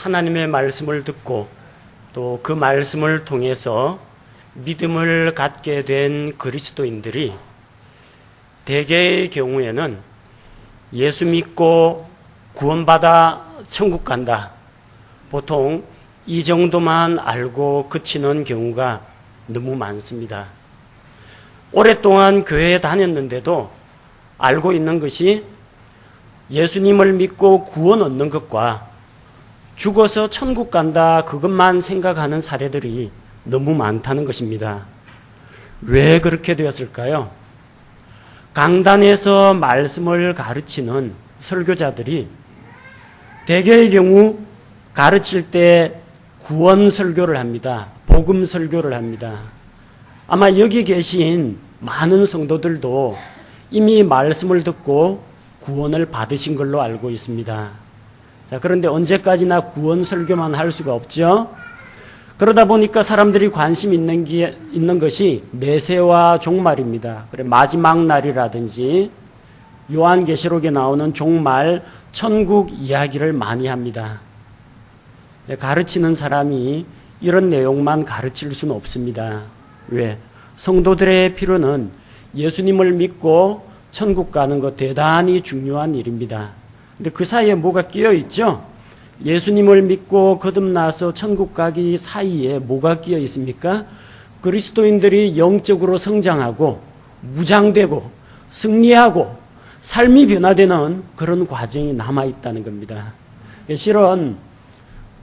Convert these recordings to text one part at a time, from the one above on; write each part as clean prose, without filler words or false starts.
하나님의 말씀을 듣고 또 그 말씀을 통해서 믿음을 갖게 된 그리스도인들이 대개의 경우에는 예수 믿고 구원받아 천국 간다. 보통 이 정도만 알고 그치는 경우가 너무 많습니다. 오랫동안 교회에 다녔는데도 알고 있는 것이 예수님을 믿고 구원 얻는 것과 죽어서 천국 간다 그것만 생각하는 사례들이 너무 많다는 것입니다. 왜 그렇게 되었을까요? 강단에서 말씀을 가르치는 설교자들이 대개의 경우 가르칠 때 구원 설교를 합니다. 복음 설교를 합니다. 아마 여기 계신 많은 성도들도 이미 말씀을 듣고 구원을 받으신 걸로 알고 있습니다. 자, 그런데 언제까지나 구원 설교만 할 수가 없죠. 그러다 보니까 사람들이 관심 있는 것이 메세와 종말입니다. 그래, 마지막 날이라든지 요한계시록에 나오는 종말, 천국 이야기를 많이 합니다. 가르치는 사람이 이런 내용만 가르칠 수는 없습니다. 왜? 성도들의 필요는 예수님을 믿고 천국 가는 것 대단히 중요한 일입니다. 근데 그 사이에 뭐가 끼어 있죠? 예수님을 믿고 거듭나서 천국 가기 사이에 뭐가 끼어 있습니까? 그리스도인들이 영적으로 성장하고 무장되고 승리하고 삶이 변화되는 그런 과정이 남아있다는 겁니다. 실은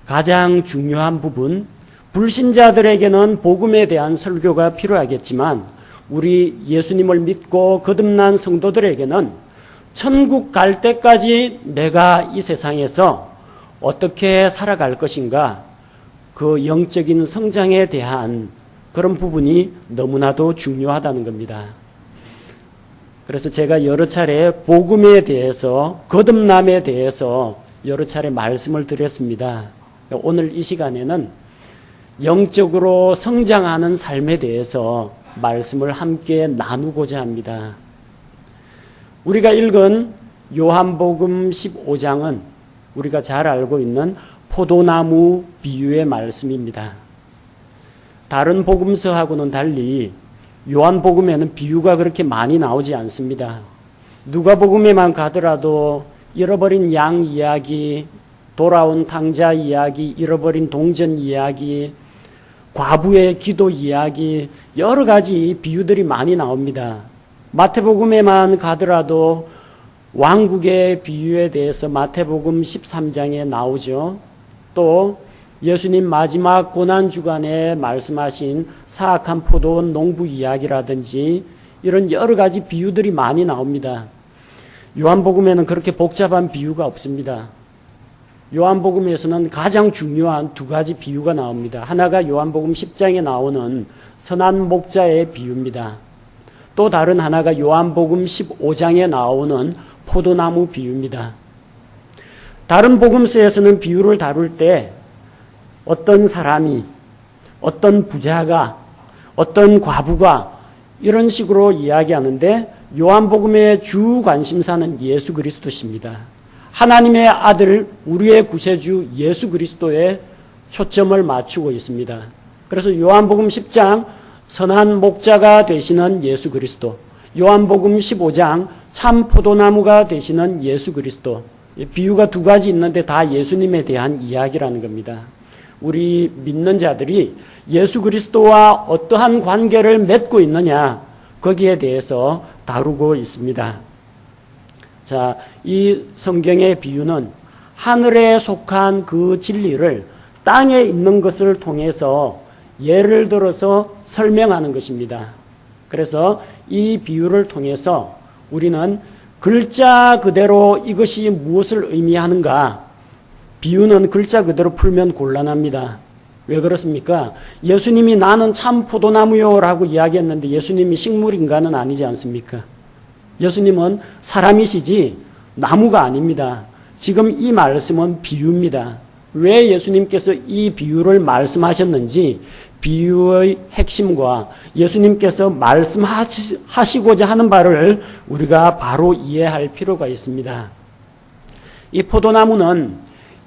가장 중요한 부분, 불신자들에게는 복음에 대한 설교가 필요하겠지만 우리 예수님을 믿고 거듭난 성도들에게는 천국 갈 때까지 내가 이 세상에서 어떻게 살아갈 것인가, 그 영적인 성장에 대한 그런 부분이 너무나도 중요하다는 겁니다. 그래서 제가 여러 차례 복음에 대해서, 거듭남에 대해서 여러 차례 말씀을 드렸습니다. 오늘 이 시간에는 영적으로 성장하는 삶에 대해서 말씀을 함께 나누고자 합니다. 우리가 읽은 요한복음 15장은 우리가 잘 알고 있는 포도나무 비유의 말씀입니다. 다른 복음서하고는 달리 요한복음에는 비유가 그렇게 많이 나오지 않습니다. 누가복음에만 가더라도 잃어버린 양 이야기, 돌아온 탕자 이야기, 잃어버린 동전 이야기, 과부의 기도 이야기, 여러 가지 비유들이 많이 나옵니다. 마태복음에만 가더라도 왕국의 비유에 대해서 마태복음 13장에 나오죠. 또 예수님 마지막 고난주간에 말씀하신 사악한 포도원 농부 이야기라든지 이런 여러 가지 비유들이 많이 나옵니다. 요한복음에는 그렇게 복잡한 비유가 없습니다. 요한복음에서는 가장 중요한 두 가지 비유가 나옵니다. 하나가 요한복음 10장에 나오는 선한 목자의 비유입니다. 또 다른 하나가 요한복음 15장에 나오는 포도나무 비유입니다. 다른 복음서에서는 비유를 다룰 때 어떤 사람이, 어떤 부자가, 어떤 과부가 이런 식으로 이야기하는데 요한복음의 주 관심사는 예수 그리스도십니다. 하나님의 아들, 우리의 구세주 예수 그리스도에 초점을 맞추고 있습니다. 그래서 요한복음 10장 선한 목자가 되시는 예수 그리스도, 요한복음 15장 참 포도나무가 되시는 예수 그리스도, 비유가 두 가지 있는데 다 예수님에 대한 이야기라는 겁니다. 우리 믿는 자들이 예수 그리스도와 어떠한 관계를 맺고 있느냐, 거기에 대해서 다루고 있습니다. 자, 이 성경의 비유는 하늘에 속한 그 진리를 땅에 있는 것을 통해서 예를 들어서 설명하는 것입니다. 그래서 이 비유를 통해서 우리는 글자 그대로 이것이 무엇을 의미하는가, 비유는 글자 그대로 풀면 곤란합니다. 왜 그렇습니까? 예수님이 나는 참 포도나무요 라고 이야기했는데 예수님이 식물인가는 아니지 않습니까? 예수님은 사람이시지 나무가 아닙니다. 지금 이 말씀은 비유입니다. 왜 예수님께서 이 비유를 말씀하셨는지, 비유의 핵심과 예수님께서 말씀하시고자 하는 바를 우리가 바로 이해할 필요가 있습니다. 이 포도나무는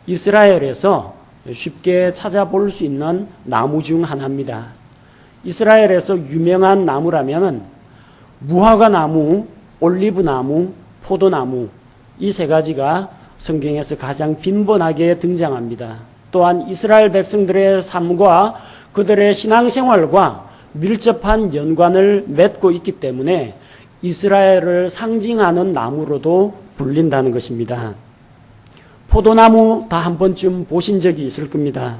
이스라엘에서 쉽게 찾아볼 수 있는 나무 중 하나입니다. 이스라엘에서 유명한 나무라면 무화과 나무, 올리브 나무, 포도나무 이 세 가지가 성경에서 가장 빈번하게 등장합니다. 또한 이스라엘 백성들의 삶과 그들의 신앙생활과 밀접한 연관을 맺고 있기 때문에 이스라엘을 상징하는 나무로도 불린다는 것입니다. 포도나무 다 한 번쯤 보신 적이 있을 겁니다.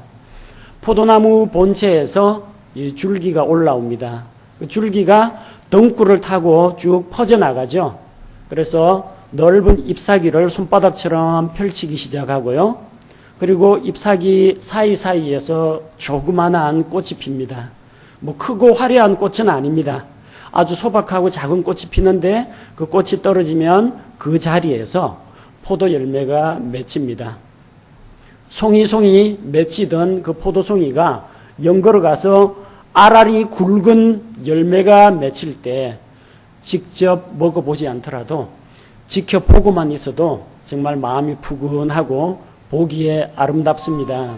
포도나무 본체에서 이 줄기가 올라옵니다. 그 줄기가 덩굴을 타고 쭉 퍼져나가죠. 그래서 넓은 잎사귀를 손바닥처럼 펼치기 시작하고요. 그리고 잎사귀 사이사이에서 조그만한 꽃이 핍니다. 뭐 크고 화려한 꽃은 아닙니다. 아주 소박하고 작은 꽃이 피는데 그 꽃이 떨어지면 그 자리에서 포도 열매가 맺힙니다. 송이 맺히던 그 포도송이가 연걸어 가서 알알이 굵은 열매가 맺힐 때 직접 먹어보지 않더라도 지켜보고만 있어도 정말 마음이 푸근하고 보기에 아름답습니다.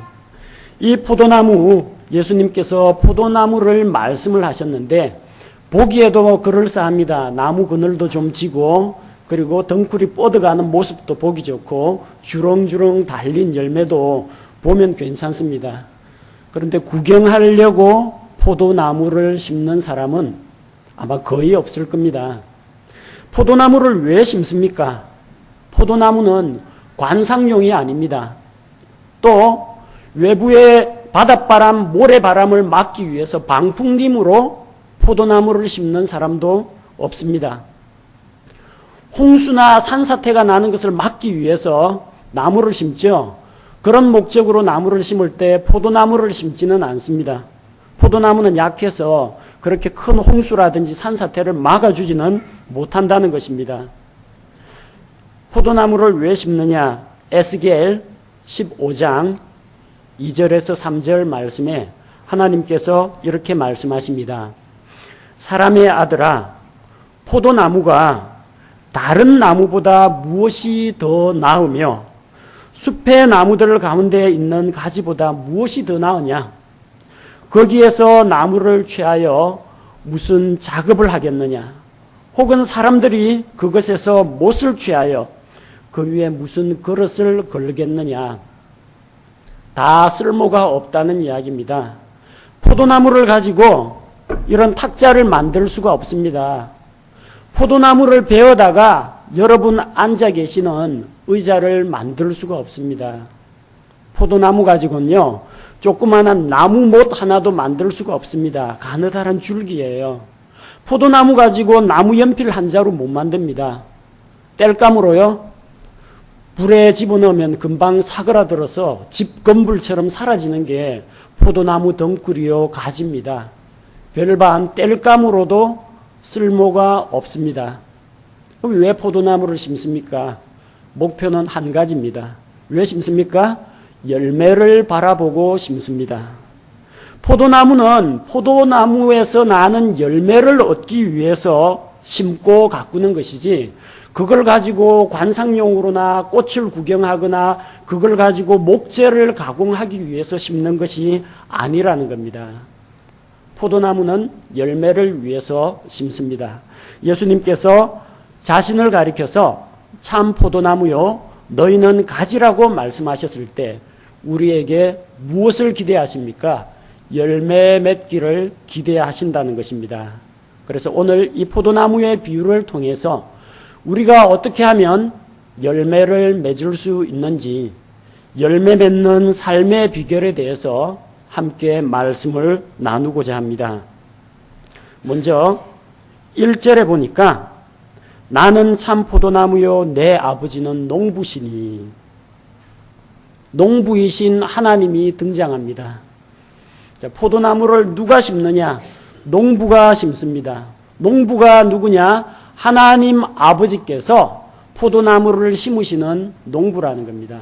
이 포도나무, 예수님께서 포도나무를 말씀을 하셨는데 보기에도 그럴싸합니다. 나무 그늘도 좀 지고 그리고 덩굴이 뻗어가는 모습도 보기 좋고 주렁주렁 달린 열매도 보면 괜찮습니다. 그런데 구경하려고 포도나무를 심는 사람은 아마 거의 없을 겁니다. 포도나무를 왜 심습니까? 포도나무는 관상용이 아닙니다. 또 외부의 바닷바람, 모래바람을 막기 위해서 방풍림으로 포도나무를 심는 사람도 없습니다. 홍수나 산사태가 나는 것을 막기 위해서 나무를 심죠. 그런 목적으로 나무를 심을 때 포도나무를 심지는 않습니다. 포도나무는 약해서 그렇게 큰 홍수라든지 산사태를 막아주지는 못한다는 것입니다. 포도나무를 왜 심느냐? 에스겔 15장 2절에서 3절 말씀에 하나님께서 이렇게 말씀하십니다. 사람의 아들아, 포도나무가 다른 나무보다 무엇이 더 나으며 숲의 나무들 가운데 있는 가지보다 무엇이 더 나으냐? 거기에서 나무를 취하여 무슨 작업을 하겠느냐? 혹은 사람들이 그것에서 못을 취하여 그 위에 무슨 그릇을 걸겠느냐? 다 쓸모가 없다는 이야기입니다. 포도나무를 가지고 이런 탁자를 만들 수가 없습니다. 포도나무를 베어다가 여러분 앉아 계시는 의자를 만들 수가 없습니다. 포도나무 가지고는요, 조그마한 나무못 하나도 만들 수가 없습니다. 가느다란 줄기예요. 포도나무 가지고 나무 연필 한 자루 못 만듭니다. 땔감으로요, 불에 집어넣으면 금방 사그라들어서 집 건물처럼 사라지는 게 포도나무 덩굴이요 가지입니다. 별반 땔감으로도 쓸모가 없습니다. 그럼 왜 포도나무를 심습니까? 목표는 한 가지입니다. 왜 심습니까? 열매를 바라보고 심습니다. 포도나무는 포도나무에서 나는 열매를 얻기 위해서 심고 가꾸는 것이지 그걸 가지고 관상용으로나 꽃을 구경하거나 그걸 가지고 목재를 가공하기 위해서 심는 것이 아니라는 겁니다. 포도나무는 열매를 위해서 심습니다. 예수님께서 자신을 가리켜서 참 포도나무요 너희는 가지라고 말씀하셨을 때 우리에게 무엇을 기대하십니까? 열매 맺기를 기대하신다는 것입니다. 그래서 오늘 이 포도나무의 비유를 통해서 우리가 어떻게 하면 열매를 맺을 수 있는지 열매 맺는 삶의 비결에 대해서 함께 말씀을 나누고자 합니다. 먼저 1절에 보니까 나는 참 포도나무요 내 아버지는 농부시니 농부이신 하나님이 등장합니다. 자, 포도나무를 누가 심느냐? 농부가 심습니다. 농부가 누구냐? 하나님 아버지께서 포도나무를 심으시는 농부라는 겁니다.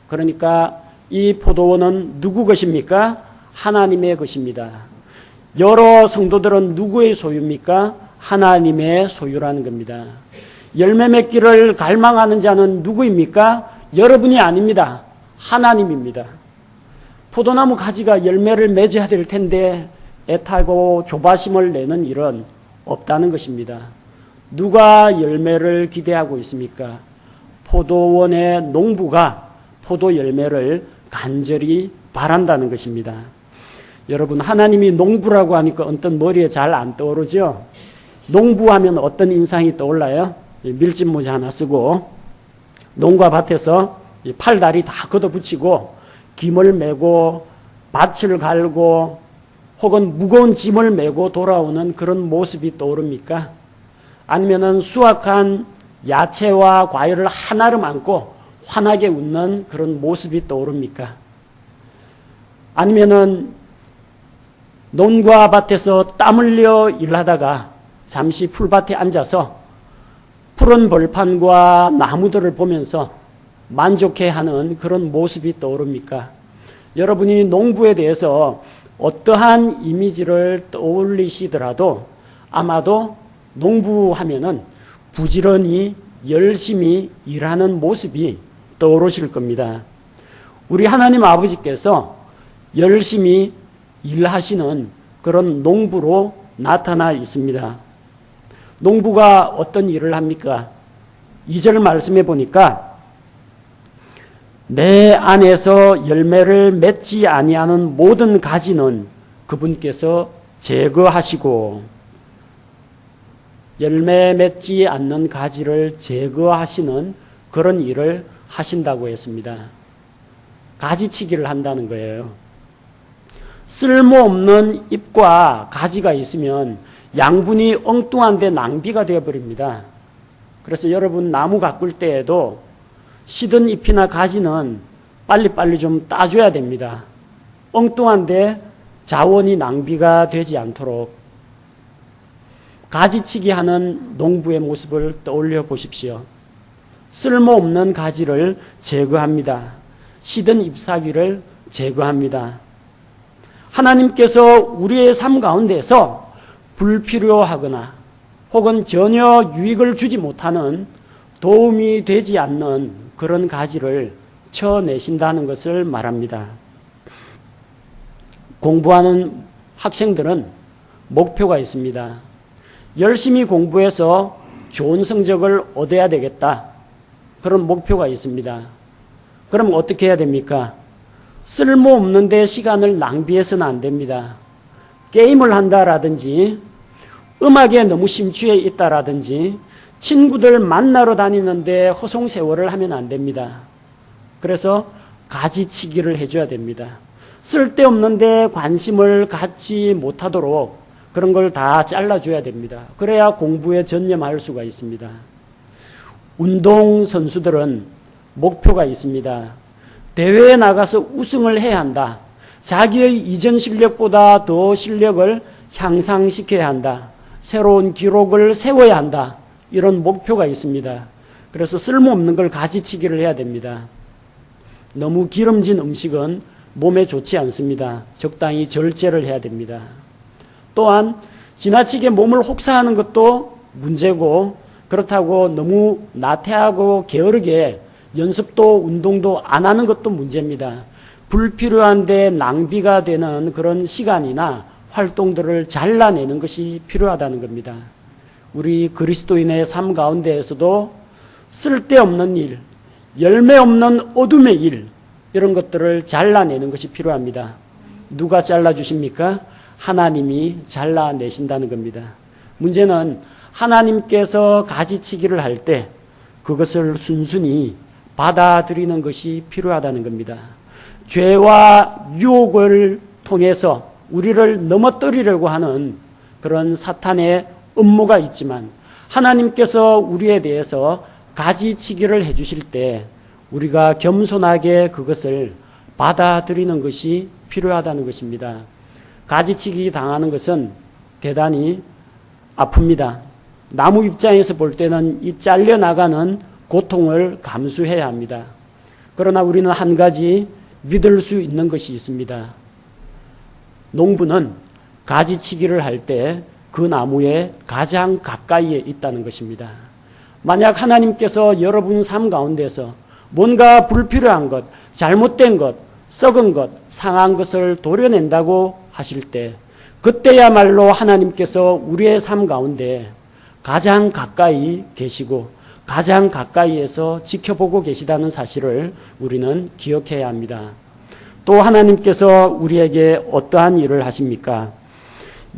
그러니까 이 포도원은 누구 것입니까? 하나님의 것입니다. 여러 성도들은 누구의 소유입니까? 하나님의 소유라는 겁니다. 열매 맺기를 갈망하는 자는 누구입니까? 여러분이 아닙니다. 하나님입니다. 포도나무 가지가 열매를 맺어야 될 텐데 애타고 조바심을 내는 일은 없다는 것입니다. 누가 열매를 기대하고 있습니까? 포도원의 농부가 포도 열매를 간절히 바란다는 것입니다. 여러분, 하나님이 농부라고 하니까 언뜻 머리에 잘 안 떠오르죠? 농부하면 어떤 인상이 떠올라요? 밀짚 모자 하나 쓰고 농가 밭에서 팔다리 다 걷어붙이고 김을 메고 밭을 갈고 혹은 무거운 짐을 메고 돌아오는 그런 모습이 떠오릅니까? 아니면은 수확한 야채와 과일을 하나름 안고 환하게 웃는 그런 모습이 떠오릅니까? 아니면은 논과 밭에서 땀 흘려 일하다가 잠시 풀밭에 앉아서 푸른 벌판과 나무들을 보면서 만족해하는 그런 모습이 떠오릅니까? 여러분이 농부에 대해서 어떠한 이미지를 떠올리시더라도 아마도 농부하면은 부지런히 열심히 일하는 모습이 떠오르실 겁니다. 우리 하나님 아버지께서 열심히 일하시는 그런 농부로 나타나 있습니다. 농부가 어떤 일을 합니까? 2절 말씀해 보니까 내 안에서 열매를 맺지 아니하는 모든 가지는 그분께서 제거하시고, 열매 맺지 않는 가지를 제거하시는 그런 일을 하신다고 했습니다. 가지치기를 한다는 거예요. 쓸모없는 잎과 가지가 있으면 양분이 엉뚱한데 낭비가 되어버립니다. 그래서 여러분 나무 가꿀 때에도 시든 잎이나 가지는 빨리빨리 좀 따줘야 됩니다. 엉뚱한데 자원이 낭비가 되지 않도록. 가지치기 하는 농부의 모습을 떠올려 보십시오. 쓸모없는 가지를 제거합니다. 시든 잎사귀를 제거합니다. 하나님께서 우리의 삶 가운데서 불필요하거나 혹은 전혀 유익을 주지 못하는, 도움이 되지 않는 그런 가지를 쳐내신다는 것을 말합니다. 공부하는 학생들은 목표가 있습니다. 열심히 공부해서 좋은 성적을 얻어야 되겠다, 그런 목표가 있습니다. 그럼 어떻게 해야 됩니까? 쓸모없는 데 시간을 낭비해서는 안 됩니다. 게임을 한다라든지 음악에 너무 심취해 있다라든지 친구들 만나러 다니는데 허송세월을 하면 안 됩니다. 그래서 가지치기를 해줘야 됩니다. 쓸데없는 데 관심을 갖지 못하도록 그런 걸 다 잘라줘야 됩니다. 그래야 공부에 전념할 수가 있습니다. 운동선수들은 목표가 있습니다. 대회에 나가서 우승을 해야 한다. 자기의 이전 실력보다 더 실력을 향상시켜야 한다. 새로운 기록을 세워야 한다. 이런 목표가 있습니다. 그래서 쓸모없는 걸 가지치기를 해야 됩니다. 너무 기름진 음식은 몸에 좋지 않습니다. 적당히 절제를 해야 됩니다. 또한 지나치게 몸을 혹사하는 것도 문제고, 그렇다고 너무 나태하고 게으르게 연습도 운동도 안 하는 것도 문제입니다. 불필요한데 낭비가 되는 그런 시간이나 활동들을 잘라내는 것이 필요하다는 겁니다. 우리 그리스도인의 삶 가운데에서도 쓸데없는 일, 열매 없는 어둠의 일, 이런 것들을 잘라내는 것이 필요합니다. 누가 잘라주십니까? 하나님이 잘라내신다는 겁니다. 문제는 하나님께서 가지치기를 할 때 그것을 순순히 받아들이는 것이 필요하다는 겁니다. 죄와 유혹을 통해서 우리를 넘어뜨리려고 하는 그런 사탄의 음모가 있지만, 하나님께서 우리에 대해서 가지치기를 해주실 때 우리가 겸손하게 그것을 받아들이는 것이 필요하다는 것입니다. 가지치기 당하는 것은 대단히 아픕니다. 나무 입장에서 볼 때는 이 잘려나가는 고통을 감수해야 합니다. 그러나 우리는 한 가지 믿을 수 있는 것이 있습니다. 농부는 가지치기를 할 때 그 나무에 가장 가까이에 있다는 것입니다. 만약 하나님께서 여러분 삶 가운데서 뭔가 불필요한 것, 잘못된 것, 썩은 것, 상한 것을 도려낸다고 하실 때 그때야말로 하나님께서 우리의 삶 가운데 가장 가까이 계시고 가장 가까이에서 지켜보고 계시다는 사실을 우리는 기억해야 합니다. 또 하나님께서 우리에게 어떠한 일을 하십니까?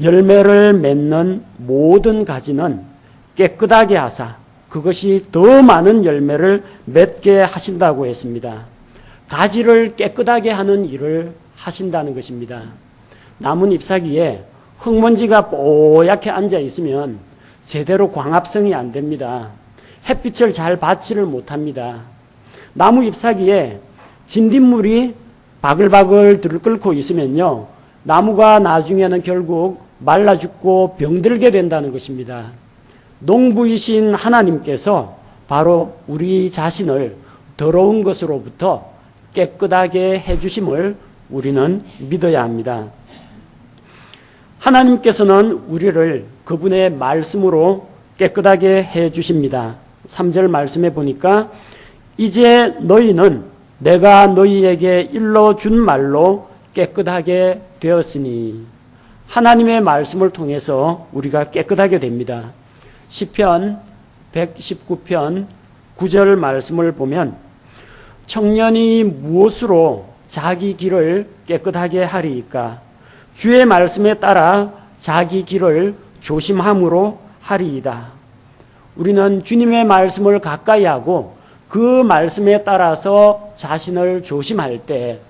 열매를 맺는 모든 가지는 깨끗하게 하사 그것이 더 많은 열매를 맺게 하신다고 했습니다. 가지를 깨끗하게 하는 일을 하신다는 것입니다. 나뭇 잎사귀에 흙먼지가 뽀얗게 앉아 있으면 제대로 광합성이 안 됩니다. 햇빛을 잘 받지를 못합니다. 나무 잎사귀에 진딧물이 바글바글 들끓고 있으면요, 나무가 나중에는 결국 말라 죽고 병들게 된다는 것입니다. 농부이신 하나님께서 바로 우리 자신을 더러운 것으로부터 깨끗하게 해주심을 우리는 믿어야 합니다. 하나님께서는 우리를 그분의 말씀으로 깨끗하게 해주십니다. 3절 말씀에 보니까 이제 너희는 내가 너희에게 일러준 말로 깨끗하게 되었으니, 하나님의 말씀을 통해서 우리가 깨끗하게 됩니다. 시편 119편 9절 말씀을 보면 청년이 무엇으로 자기 길을 깨끗하게 하리이까? 주의 말씀에 따라 자기 길을 조심함으로 하리이다. 우리는 주님의 말씀을 가까이 하고 그 말씀에 따라서 자신을 조심할 때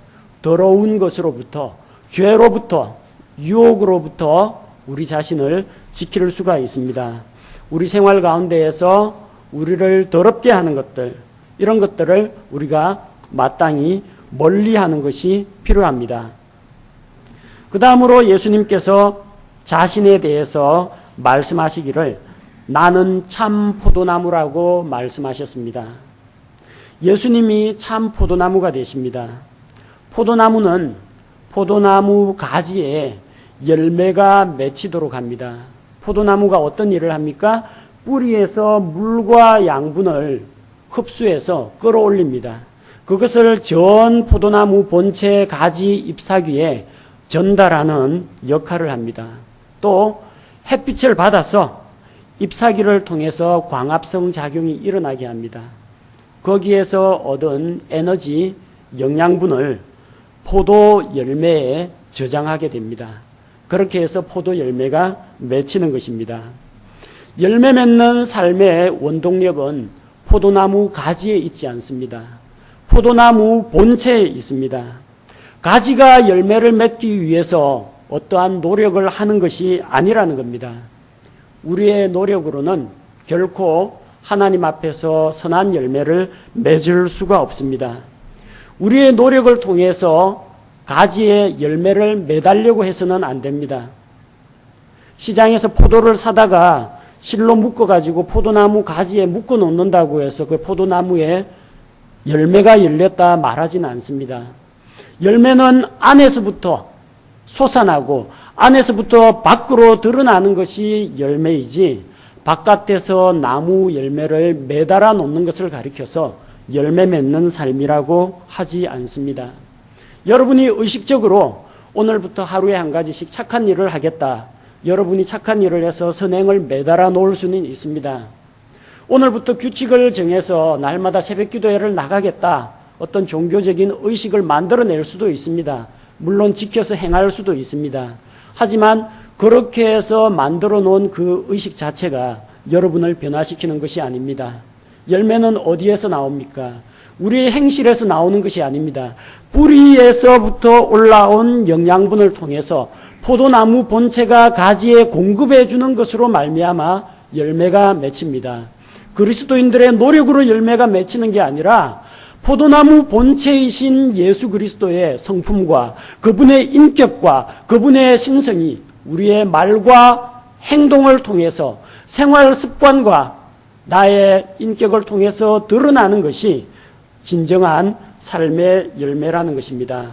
더러운 것으로부터, 죄로부터, 유혹으로부터 우리 자신을 지킬 수가 있습니다. 우리 생활 가운데에서 우리를 더럽게 하는 것들, 이런 것들을 우리가 마땅히 멀리하는 것이 필요합니다. 그 다음으로 예수님께서 자신에 대해서 말씀하시기를 나는 참 포도나무라고 말씀하셨습니다. 예수님이 참 포도나무가 되십니다. 포도나무는 포도나무 가지에 열매가 맺히도록 합니다. 포도나무가 어떤 일을 합니까? 뿌리에서 물과 양분을 흡수해서 끌어올립니다. 그것을 전 포도나무 본체 가지 잎사귀에 전달하는 역할을 합니다. 또 햇빛을 받아서 잎사귀를 통해서 광합성 작용이 일어나게 합니다. 거기에서 얻은 에너지, 영양분을 포도 열매에 저장하게 됩니다. 그렇게 해서 포도 열매가 맺히는 것입니다. 열매 맺는 삶의 원동력은 포도나무 가지에 있지 않습니다. 포도나무 본체에 있습니다. 가지가 열매를 맺기 위해서 어떠한 노력을 하는 것이 아니라는 겁니다. 우리의 노력으로는 결코 하나님 앞에서 선한 열매를 맺을 수가 없습니다. 우리의 노력을 통해서 가지에 열매를 매달려고 해서는 안 됩니다. 시장에서 포도를 사다가 실로 묶어가지고 포도나무 가지에 묶어 놓는다고 해서 그 포도나무에 열매가 열렸다 말하지는 않습니다. 열매는 안에서부터 솟아나고 안에서부터 밖으로 드러나는 것이 열매이지, 바깥에서 나무 열매를 매달아 놓는 것을 가리켜서 열매 맺는 삶이라고 하지 않습니다. 여러분이 의식적으로 오늘부터 하루에 한 가지씩 착한 일을 하겠다, 여러분이 착한 일을 해서 선행을 매달아 놓을 수는 있습니다. 오늘부터 규칙을 정해서 날마다 새벽 기도회를 나가겠다, 어떤 종교적인 의식을 만들어낼 수도 있습니다. 물론 지켜서 행할 수도 있습니다. 하지만 그렇게 해서 만들어 놓은 그 의식 자체가 여러분을 변화시키는 것이 아닙니다. 열매는 어디에서 나옵니까? 우리의 행실에서 나오는 것이 아닙니다. 뿌리에서부터 올라온 영양분을 통해서 포도나무 본체가 가지에 공급해 주는 것으로 말미암아 열매가 맺힙니다. 그리스도인들의 노력으로 열매가 맺히는 게 아니라 포도나무 본체이신 예수 그리스도의 성품과 그분의 인격과 그분의 신성이 우리의 말과 행동을 통해서, 생활 습관과 나의 인격을 통해서 드러나는 것이 진정한 삶의 열매라는 것입니다.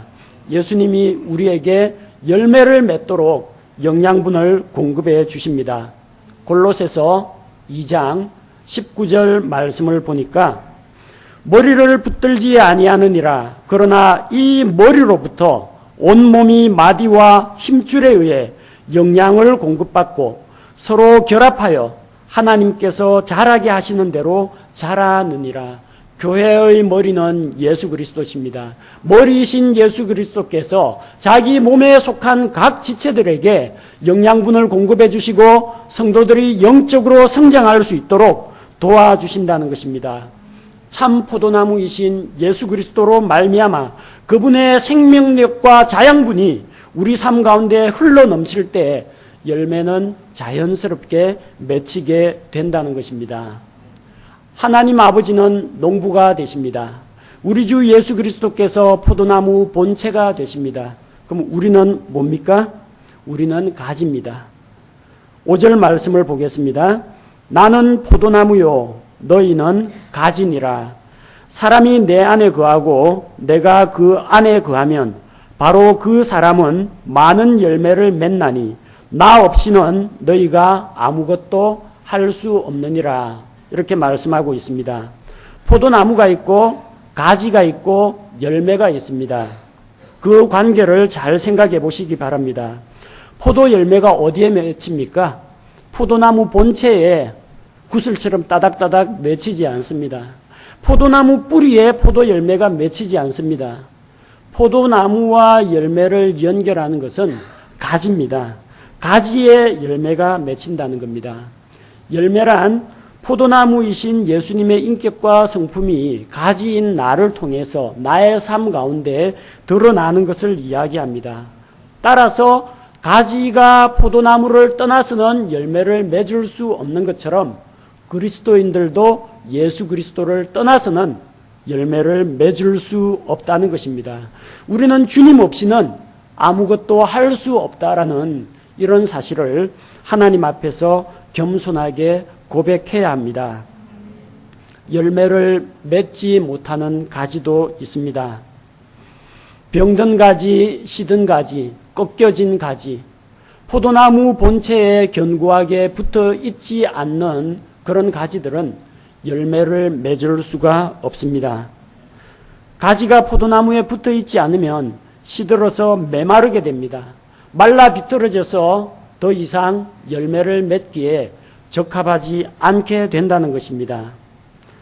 예수님이 우리에게 열매를 맺도록 영양분을 공급해 주십니다. 골로새서 2장 19절 말씀을 보니까 머리를 붙들지 아니하느니라. 그러나 이 머리로부터 온몸이 마디와 힘줄에 의해 영양을 공급받고 서로 결합하여 하나님께서 자라게 하시는 대로 자라느니라. 교회의 머리는 예수 그리스도십니다. 머리이신 예수 그리스도께서 자기 몸에 속한 각 지체들에게 영양분을 공급해 주시고 성도들이 영적으로 성장할 수 있도록 도와주신다는 것입니다. 참 포도나무이신 예수 그리스도로 말미암아 그분의 생명력과 자양분이 우리 삶 가운데 흘러 넘칠 때 열매는 자연스럽게 맺히게 된다는 것입니다. 하나님 아버지는 농부가 되십니다. 우리 주 예수 그리스도께서 포도나무 본체가 되십니다. 그럼 우리는 뭡니까? 우리는 가지입니다. 5절 말씀을 보겠습니다. 나는 포도나무요 너희는 가지니라. 사람이 내 안에 거하고 내가 그 안에 거하면 바로 그 사람은 많은 열매를 맺나니 나 없이는 너희가 아무것도 할 수 없느니라. 이렇게 말씀하고 있습니다. 포도나무가 있고 가지가 있고 열매가 있습니다. 그 관계를 잘 생각해 보시기 바랍니다. 포도 열매가 어디에 맺힙니까? 포도나무 본체에 구슬처럼 따닥따닥 맺히지 않습니다. 포도나무 뿌리에 포도 열매가 맺히지 않습니다. 포도나무와 열매를 연결하는 것은 가지입니다. 가지에 열매가 맺힌다는 겁니다. 열매란 포도나무이신 예수님의 인격과 성품이 가지인 나를 통해서 나의 삶 가운데 드러나는 것을 이야기합니다. 따라서 가지가 포도나무를 떠나서는 열매를 맺을 수 없는 것처럼 그리스도인들도 예수 그리스도를 떠나서는 열매를 맺을 수 없다는 것입니다. 우리는 주님 없이는 아무것도 할 수 없다라는 이런 사실을 하나님 앞에서 겸손하게 고백해야 합니다. 열매를 맺지 못하는 가지도 있습니다. 병든 가지, 시든 가지, 꺾여진 가지, 포도나무 본체에 견고하게 붙어 있지 않는 그런 가지들은 열매를 맺을 수가 없습니다. 가지가 포도나무에 붙어 있지 않으면 시들어서 메마르게 됩니다. 말라 비틀어져서 더 이상 열매를 맺기에 적합하지 않게 된다는 것입니다.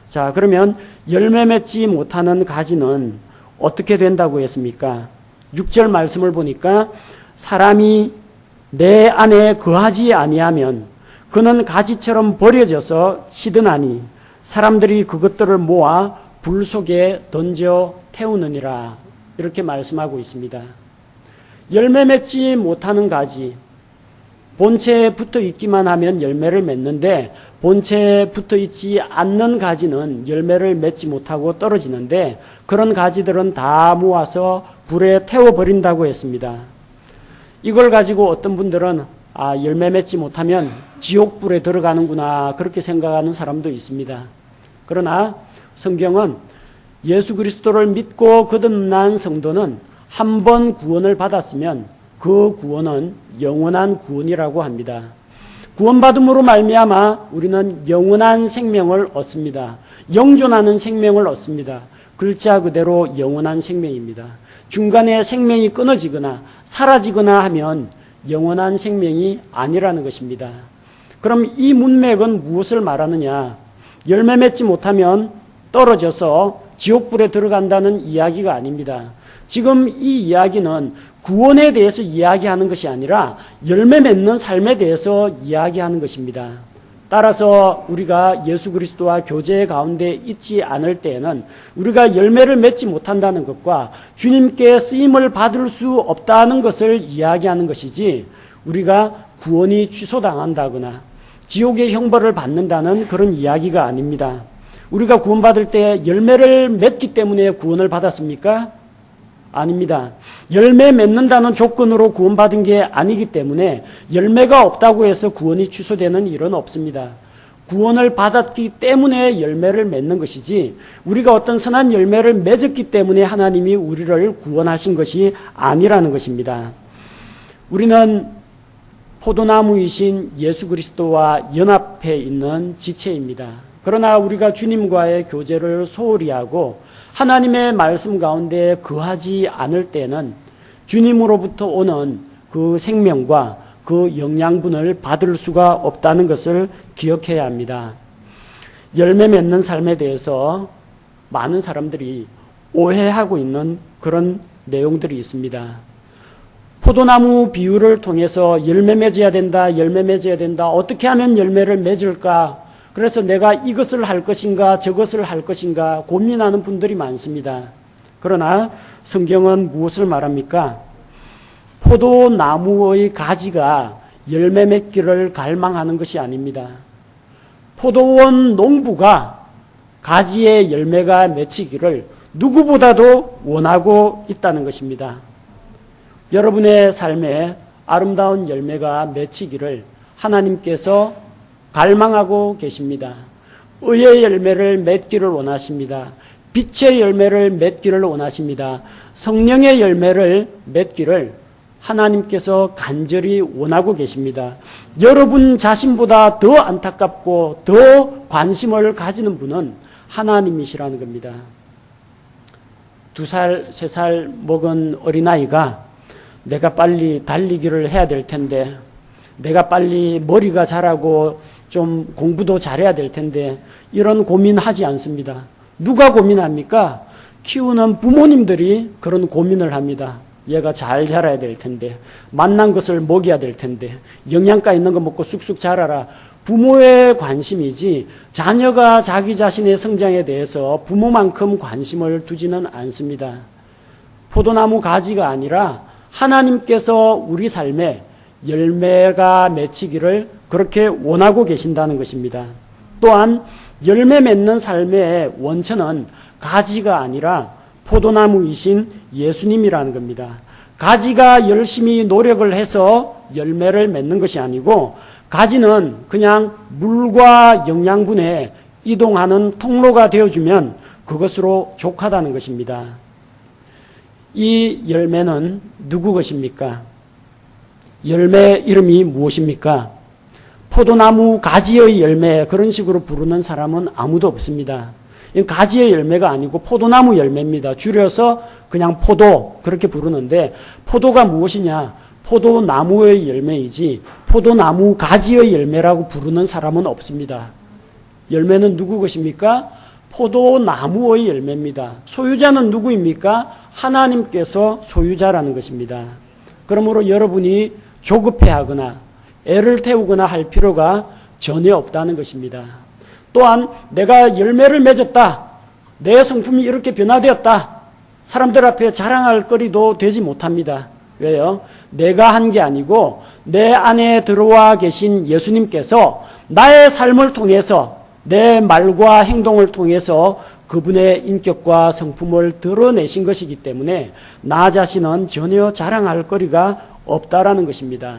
자, 그러면 열매 맺지 못하는 가지는 어떻게 된다고 했습니까? 6절 말씀을 보니까 사람이 내 안에 거하지 아니하면 그는 가지처럼 버려져서 시드나니 사람들이 그것들을 모아 불 속에 던져 태우느니라. 이렇게 말씀하고 있습니다. 열매 맺지 못하는 가지, 본체에 붙어 있기만 하면 열매를 맺는데 본체에 붙어 있지 않는 가지는 열매를 맺지 못하고 떨어지는데 그런 가지들은 다 모아서 불에 태워버린다고 했습니다. 이걸 가지고 어떤 분들은 열매 맺지 못하면 지옥불에 들어가는구나 그렇게 생각하는 사람도 있습니다. 그러나 성경은 예수 그리스도를 믿고 거듭난 성도는 한 번 구원을 받았으면 그 구원은 영원한 구원이라고 합니다. 구원받음으로 말미암아 우리는 영원한 생명을 얻습니다. 영존하는 생명을 얻습니다. 글자 그대로 영원한 생명입니다. 중간에 생명이 끊어지거나 사라지거나 하면 영원한 생명이 아니라는 것입니다. 그럼 이 문맥은 무엇을 말하느냐? 열매 맺지 못하면 떨어져서 지옥불에 들어간다는 이야기가 아닙니다. 지금 이 이야기는 구원에 대해서 이야기하는 것이 아니라 열매 맺는 삶에 대해서 이야기하는 것입니다. 따라서 우리가 예수 그리스도와 교제 가운데 있지 않을 때에는 우리가 열매를 맺지 못한다는 것과 주님께 쓰임을 받을 수 없다는 것을 이야기하는 것이지 우리가 구원이 취소당한다거나 지옥의 형벌을 받는다는 그런 이야기가 아닙니다. 우리가 구원받을 때 열매를 맺기 때문에 구원을 받았습니까? 아닙니다. 열매 맺는다는 조건으로 구원받은 게 아니기 때문에 열매가 없다고 해서 구원이 취소되는 일은 없습니다. 구원을 받았기 때문에 열매를 맺는 것이지 우리가 어떤 선한 열매를 맺었기 때문에 하나님이 우리를 구원하신 것이 아니라는 것입니다. 우리는 포도나무이신 예수 그리스도와 연합해 있는 지체입니다. 그러나 우리가 주님과의 교제를 소홀히 하고 하나님의 말씀 가운데 거하지 않을 때는 주님으로부터 오는 그 생명과 그 영양분을 받을 수가 없다는 것을 기억해야 합니다. 열매 맺는 삶에 대해서 많은 사람들이 오해하고 있는 그런 내용들이 있습니다. 포도나무 비유를 통해서 열매 맺어야 된다, 열매 맺어야 된다, 어떻게 하면 열매를 맺을까? 그래서 내가 이것을 할 것인가, 저것을 할 것인가 고민하는 분들이 많습니다. 그러나 성경은 무엇을 말합니까? 포도나무의 가지가 열매 맺기를 갈망하는 것이 아닙니다. 포도원 농부가 가지의 열매가 맺히기를 누구보다도 원하고 있다는 것입니다. 여러분의 삶에 아름다운 열매가 맺히기를 하나님께서 갈망하고 계십니다. 의의 열매를 맺기를 원하십니다. 빛의 열매를 맺기를 원하십니다. 성령의 열매를 맺기를 하나님께서 간절히 원하고 계십니다. 여러분 자신보다 더 안타깝고 더 관심을 가지는 분은 하나님이시라는 겁니다. 2살, 3살 먹은 어린아이가 내가 빨리 달리기를 해야 될 텐데, 내가 빨리 머리가 자라고 좀 공부도 잘해야 될 텐데, 이런 고민하지 않습니다. 누가 고민합니까? 키우는 부모님들이 그런 고민을 합니다. 얘가 잘 자라야 될 텐데, 맛난 것을 먹여야 될 텐데, 영양가 있는 거 먹고 쑥쑥 자라라. 부모의 관심이지 자녀가 자기 자신의 성장에 대해서 부모만큼 관심을 두지는 않습니다. 포도나무 가지가 아니라 하나님께서 우리 삶에 열매가 맺히기를 그렇게 원하고 계신다는 것입니다. 또한 열매 맺는 삶의 원천은 가지가 아니라 포도나무이신 예수님이라는 겁니다. 가지가 열심히 노력을 해서 열매를 맺는 것이 아니고, 가지는 그냥 물과 영양분에 이동하는 통로가 되어주면 그것으로 족하다는 것입니다. 이 열매는 누구 것입니까? 열매 이름이 무엇입니까? 포도나무 가지의 열매, 그런 식으로 부르는 사람은 아무도 없습니다. 가지의 열매가 아니고 포도나무 열매입니다. 줄여서 그냥 포도, 그렇게 부르는데, 포도가 무엇이냐? 포도나무의 열매이지 포도나무 가지의 열매라고 부르는 사람은 없습니다. 열매는 누구 것입니까? 포도나무의 열매입니다. 소유자는 누구입니까? 하나님께서 소유자라는 것입니다. 그러므로 여러분이 조급해하거나 애를 태우거나 할 필요가 전혀 없다는 것입니다. 또한 내가 열매를 맺었다, 내 성품이 이렇게 변화되었다, 사람들 앞에 자랑할 거리도 되지 못합니다. 왜요? 내가 한 게 아니고 내 안에 들어와 계신 예수님께서 나의 삶을 통해서, 내 말과 행동을 통해서 그분의 인격과 성품을 드러내신 것이기 때문에 나 자신은 전혀 자랑할 거리가 없다라는 것입니다.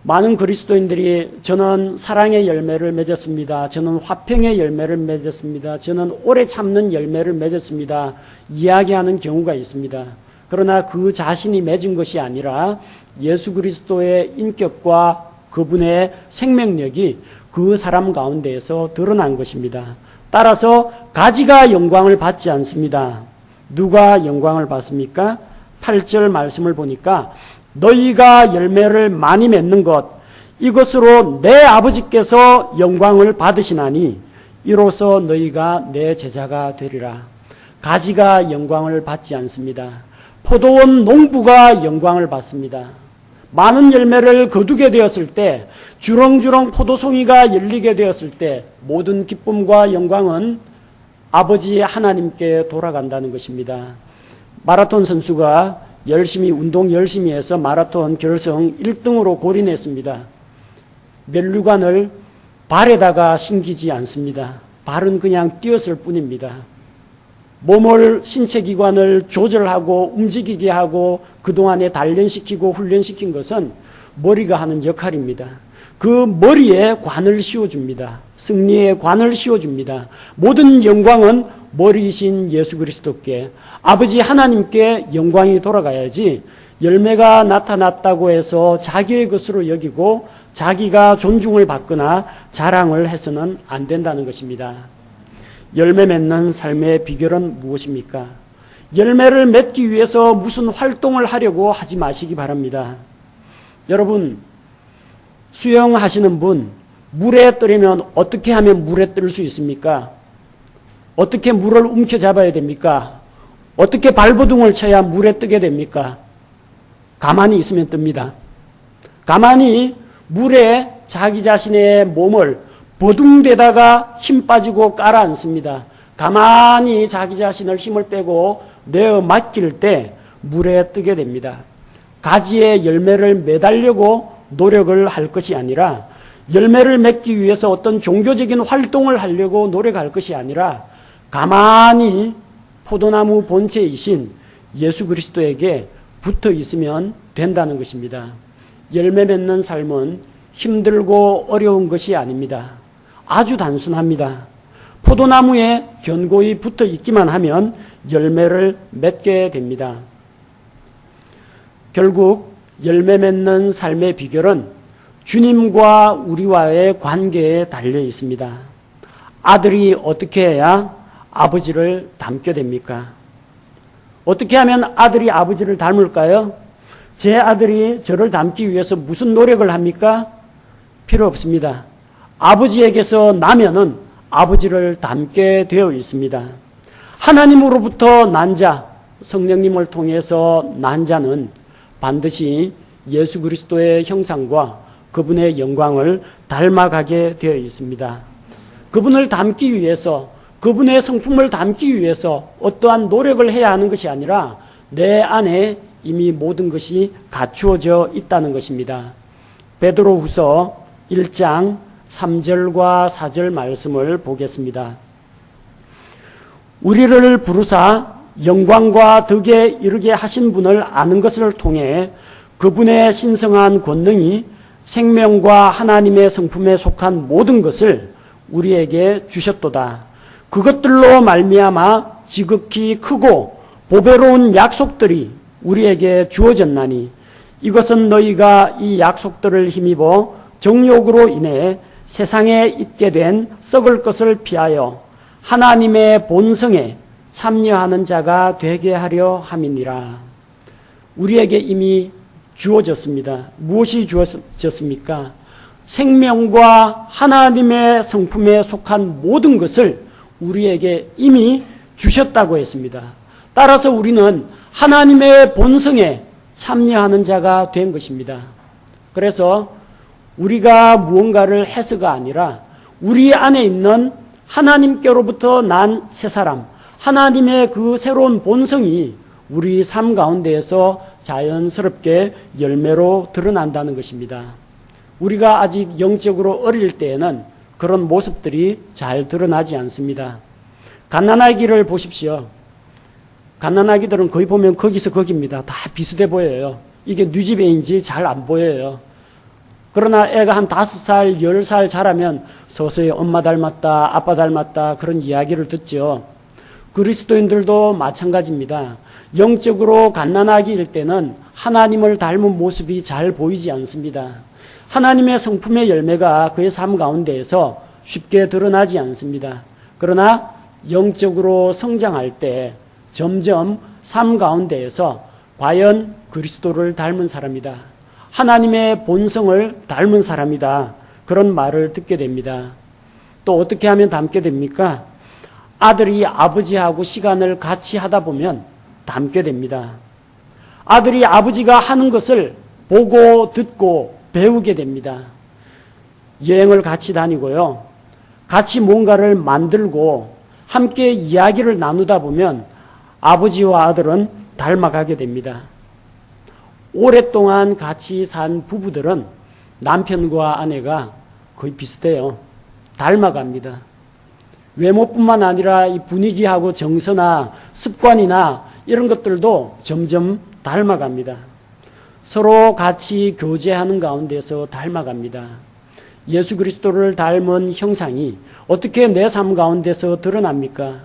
많은 그리스도인들이 저는 사랑의 열매를 맺었습니다, 저는 화평의 열매를 맺었습니다, 저는 오래 참는 열매를 맺었습니다 이야기하는 경우가 있습니다. 그러나 그 자신이 맺은 것이 아니라 예수 그리스도의 인격과 그분의 생명력이 그 사람 가운데에서 드러난 것입니다. 따라서 가지가 영광을 받지 않습니다. 누가 영광을 받습니까? 8절 말씀을 보니까 너희가 열매를 많이 맺는 것, 이것으로 내 아버지께서 영광을 받으시나니 이로써 너희가 내 제자가 되리라. 가지가 영광을 받지 않습니다. 포도원 농부가 영광을 받습니다. 많은 열매를 거두게 되었을 때, 주렁주렁 포도송이가 열리게 되었을 때 모든 기쁨과 영광은 아버지 하나님께 돌아간다는 것입니다. 마라톤 선수가 운동 열심히 해서 마라톤 결승 1등으로 골인했습니다. 면류관을 발에다가 신기지 않습니다. 발은 그냥 뛰었을 뿐입니다. 몸을, 신체기관을 조절하고 움직이게 하고 그동안에 단련시키고 훈련시킨 것은 머리가 하는 역할입니다. 그 머리에 관을 씌워줍니다. 승리의 관을 씌워줍니다. 모든 영광은 머리이신 예수 그리스도께, 아버지 하나님께 영광이 돌아가야지 열매가 나타났다고 해서 자기의 것으로 여기고 자기가 존중을 받거나 자랑을 해서는 안 된다는 것입니다. 열매 맺는 삶의 비결은 무엇입니까? 열매를 맺기 위해서 무슨 활동을 하려고 하지 마시기 바랍니다. 여러분, 수영하시는 분, 물에 뜨려면 어떻게 하면 물에 뜰 수 있습니까? 어떻게 물을 움켜잡아야 됩니까? 어떻게 발버둥을 쳐야 물에 뜨게 됩니까? 가만히 있으면 뜹니다. 가만히 물에 자기 자신의 몸을 버둥대다가 힘 빠지고 깔아앉습니다. 가만히 자기 자신을 힘을 빼고 내어 맡길 때 물에 뜨게 됩니다. 가지에 열매를 매달려고 노력을 할 것이 아니라, 열매를 맺기 위해서 어떤 종교적인 활동을 하려고 노력할 것이 아니라 가만히 포도나무 본체이신 예수 그리스도에게 붙어 있으면 된다는 것입니다. 열매 맺는 삶은 힘들고 어려운 것이 아닙니다. 아주 단순합니다. 포도나무에 견고히 붙어 있기만 하면 열매를 맺게 됩니다. 결국 열매 맺는 삶의 비결은 주님과 우리와의 관계에 달려 있습니다. 아들이 어떻게 해야 아버지를 닮게 됩니까? 어떻게 하면 아들이 아버지를 닮을까요? 제 아들이 저를 닮기 위해서 무슨 노력을 합니까? 필요 없습니다. 아버지에게서 나면은 아버지를 닮게 되어 있습니다. 하나님으로부터 난 자, 성령님을 통해서 난 자는 반드시 예수 그리스도의 형상과 그분의 영광을 닮아가게 되어 있습니다. 그분을 닮기 위해서, 그분의 성품을 담기 위해서 어떠한 노력을 해야 하는 것이 아니라 내 안에 이미 모든 것이 갖추어져 있다는 것입니다. 베드로후서 1장 3절과 4절 말씀을 보겠습니다. 우리를 부르사 영광과 덕에 이르게 하신 분을 아는 것을 통해 그분의 신성한 권능이 생명과 하나님의 성품에 속한 모든 것을 우리에게 주셨도다. 그것들로 말미암아 지극히 크고 보배로운 약속들이 우리에게 주어졌나니 이것은 너희가 이 약속들을 힘입어 정욕으로 인해 세상에 있게 된 썩을 것을 피하여 하나님의 본성에 참여하는 자가 되게 하려 함이니라. 우리에게 이미 주어졌습니다. 무엇이 주어졌습니까? 생명과 하나님의 성품에 속한 모든 것을 우리에게 이미 주셨다고 했습니다. 따라서 우리는 하나님의 본성에 참여하는 자가 된 것입니다. 그래서 우리가 무언가를 해서가 아니라 우리 안에 있는 하나님께로부터 난 새 사람, 하나님의 그 새로운 본성이 우리 삶 가운데에서 자연스럽게 열매로 드러난다는 것입니다. 우리가 아직 영적으로 어릴 때에는 그런 모습들이 잘 드러나지 않습니다. 갓난아기를 보십시오. 갓난아기들은 거의 보면 거기서 거기입니다. 다 비슷해 보여요. 이게 뉘집애인지 잘 안 보여요. 그러나 애가 한 5살, 10살 자라면 서서히 엄마 닮았다, 아빠 닮았다 그런 이야기를 듣죠. 그리스도인들도 마찬가지입니다. 영적으로 갓난아기일 때는 하나님을 닮은 모습이 잘 보이지 않습니다. 하나님의 성품의 열매가 그의 삶 가운데에서 쉽게 드러나지 않습니다. 그러나 영적으로 성장할 때 점점 삶 가운데에서 과연 그리스도를 닮은 사람이다, 하나님의 본성을 닮은 사람이다, 그런 말을 듣게 됩니다. 또 어떻게 하면 닮게 됩니까? 아들이 아버지하고 시간을 같이 하다 보면 닮게 됩니다. 아들이 아버지가 하는 것을 보고 듣고 배우게 됩니다. 여행을 같이 다니고요, 같이 뭔가를 만들고 함께 이야기를 나누다 보면 아버지와 아들은 닮아가게 됩니다. 오랫동안 같이 산 부부들은 남편과 아내가 거의 비슷해요. 닮아갑니다. 외모뿐만 아니라 이 분위기하고 정서나 습관이나 이런 것들도 점점 닮아갑니다. 서로 같이 교제하는 가운데서 닮아갑니다. 예수 그리스도를 닮은 형상이 어떻게 내 삶 가운데서 드러납니까?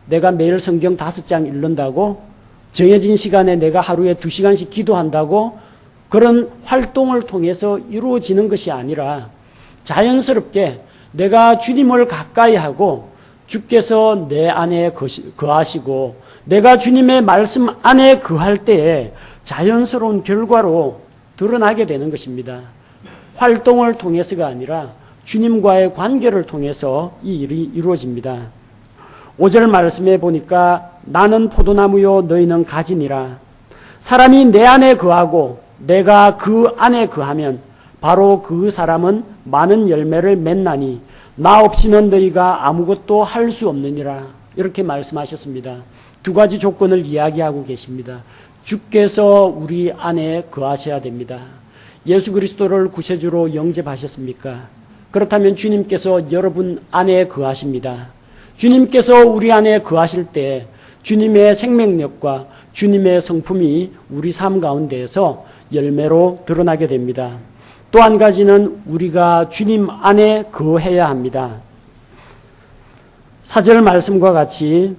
내가 매일 성경 5장 읽는다고? 정해진 시간에 내가 하루에 2시간씩 기도한다고? 그런 활동을 통해서 이루어지는 것이 아니라 자연스럽게 내가 주님을 가까이 하고 주께서 내 안에 거하시고 내가 주님의 말씀 안에 거할 때에 자연스러운 결과로 드러나게 되는 것입니다. 활동을 통해서가 아니라 주님과의 관계를 통해서 이 일이 이루어집니다. 5절 말씀에 보니까 나는 포도나무요 너희는 가지니라. 사람이 내 안에 거하고 내가 그 안에 거하면 바로 그 사람은 많은 열매를 맺나니 나 없이는 너희가 아무것도 할 수 없느니라. 이렇게 말씀하셨습니다. 두 가지 조건을 이야기하고 계십니다. 주께서 우리 안에 거하셔야 됩니다. 예수 그리스도를 구세주로 영접하셨습니까? 그렇다면 주님께서 여러분 안에 거하십니다. 주님께서 우리 안에 거하실 때 주님의 생명력과 주님의 성품이 우리 삶 가운데에서 열매로 드러나게 됩니다. 또 한 가지는 우리가 주님 안에 거해야 합니다. 4절 말씀과 같이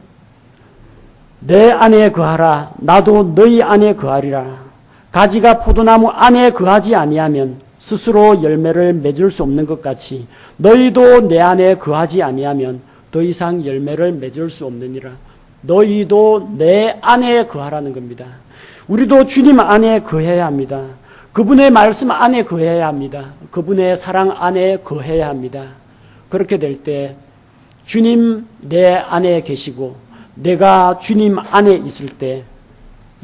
내 안에 거하라 나도 너희 안에 거하리라. 가지가 포도나무 안에 거하지 아니하면 스스로 열매를 맺을 수 없는 것 같이 너희도 내 안에 거하지 아니하면 더 이상 열매를 맺을 수 없느니라. 너희도 내 안에 거하라는 겁니다. 우리도 주님 안에 거해야 합니다. 그분의 말씀 안에 거해야 합니다. 그분의 사랑 안에 거해야 합니다. 그렇게 될 때 주님 내 안에 계시고 내가 주님 안에 있을 때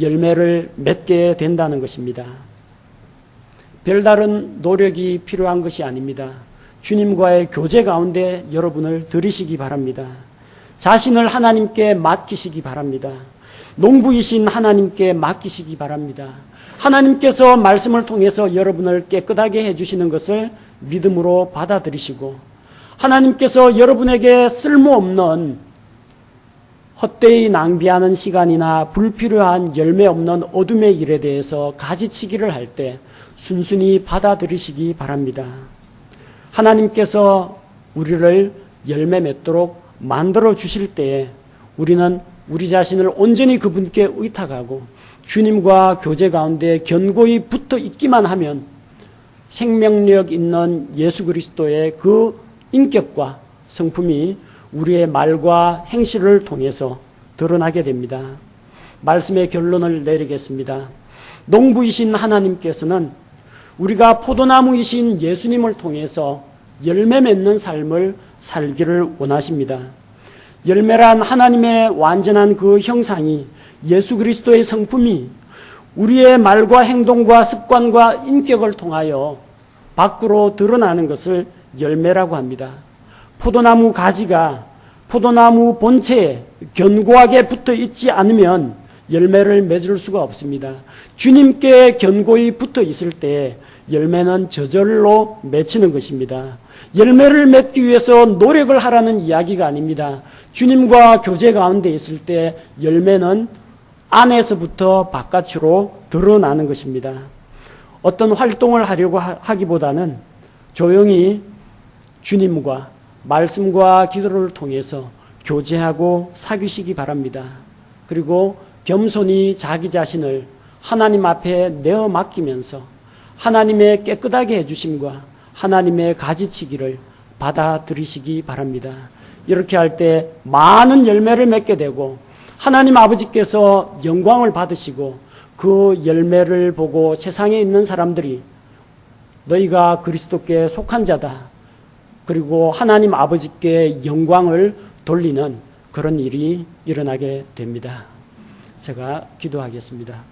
열매를 맺게 된다는 것입니다. 별다른 노력이 필요한 것이 아닙니다. 주님과의 교제 가운데 여러분을 들이시기 바랍니다. 자신을 하나님께 맡기시기 바랍니다. 농부이신 하나님께 맡기시기 바랍니다. 하나님께서 말씀을 통해서 여러분을 깨끗하게 해주시는 것을 믿음으로 받아들이시고 하나님께서 여러분에게 쓸모없는 헛되이 낭비하는 시간이나 불필요한 열매 없는 어둠의 일에 대해서 가지치기를 할 때 순순히 받아들이시기 바랍니다. 하나님께서 우리를 열매 맺도록 만들어 주실 때에 우리는 우리 자신을 온전히 그분께 의탁하고 주님과 교제 가운데 견고히 붙어 있기만 하면 생명력 있는 예수 그리스도의 그 인격과 성품이 우리의 말과 행실을 통해서 드러나게 됩니다. 말씀의 결론을 내리겠습니다. 농부이신 하나님께서는 우리가 포도나무이신 예수님을 통해서 열매 맺는 삶을 살기를 원하십니다. 열매란 하나님의 완전한 그 형상이 예수 그리스도의 성품이 우리의 말과 행동과 습관과 인격을 통하여 밖으로 드러나는 것을 열매라고 합니다. 포도나무 가지가 포도나무 본체에 견고하게 붙어 있지 않으면 열매를 맺을 수가 없습니다. 주님께 견고히 붙어 있을 때 열매는 저절로 맺히는 것입니다. 열매를 맺기 위해서 노력을 하라는 이야기가 아닙니다. 주님과 교제 가운데 있을 때 열매는 안에서부터 바깥으로 드러나는 것입니다. 어떤 활동을 하려고 하기보다는 조용히 주님과 말씀과 기도를 통해서 교제하고 사귀시기 바랍니다. 그리고 겸손히 자기 자신을 하나님 앞에 내어 맡기면서 하나님의 깨끗하게 해주심과 하나님의 가지치기를 받아들이시기 바랍니다. 이렇게 할 때 많은 열매를 맺게 되고 하나님 아버지께서 영광을 받으시고 그 열매를 보고 세상에 있는 사람들이 너희가 그리스도께 속한 자다. 그리고 하나님 아버지께 영광을 돌리는 그런 일이 일어나게 됩니다. 제가 기도하겠습니다.